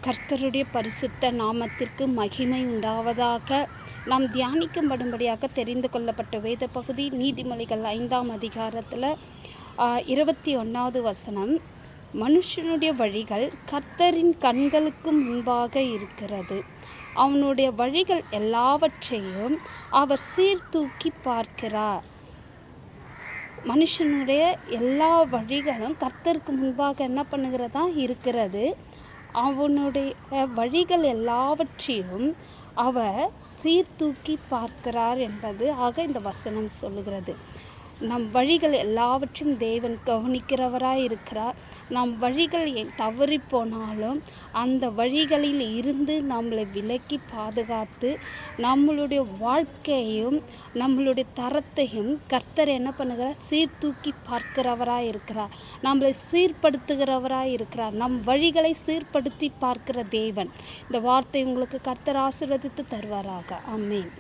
கர்த்தருடைய பரிசுத்த நாமத்திற்கு மகிமை உண்டாவதாக. நாம் தியானிக்கும்படும்படியாக தெரிந்து கொள்ளப்பட்ட வேத பகுதி நீதிமொழிகள் 5ஆம் அதிகாரத்தில் 21வது வசனம். மனுஷனுடைய வழிகள் கர்த்தரின் கண்களுக்கு முன்பாக இருக்கிறது, அவனுடைய வழிகள் எல்லாவற்றையும் அவர் சீர்தூக்கி பார்க்கிறார். மனுஷனுடைய எல்லா வழிகளும் கர்த்தருக்கு முன்பாக என்ன பண்ணுகிறதா இருக்கிறது. அவனுடைய வழிகள் எல்லாவற்றையும் அவர் சீர்தூக்கி பார்க்கிறார் என்பது இந்த வசனம் சொல்லுகிறது. நம் வழிகள் எல்லாவற்றையும் தேவன் கவனிக்கிறவராய் இருக்கிறார். நம் வழிகள் தவறி போனாலும் அந்த வழிகளில் இருந்து நம்மளை விலக்கி பாதுகாத்து நம்மளுடைய வாழ்க்கையையும் நம்மளுடைய தரத்தையும் கர்த்தர் என்ன பண்ணுகிறார், சீர்தூக்கி பார்க்கிறவராய் இருக்கிறார். நம்மளை சீர்படுத்துகிறவராய் இருக்கிறார். நம் வழிகளை சீர்படுத்தி பார்க்கிற தேவன். இந்த வார்த்தை உங்களுக்கு கர்த்தர் ஆசீர்வதித்து தருவாராக. ஆமென்.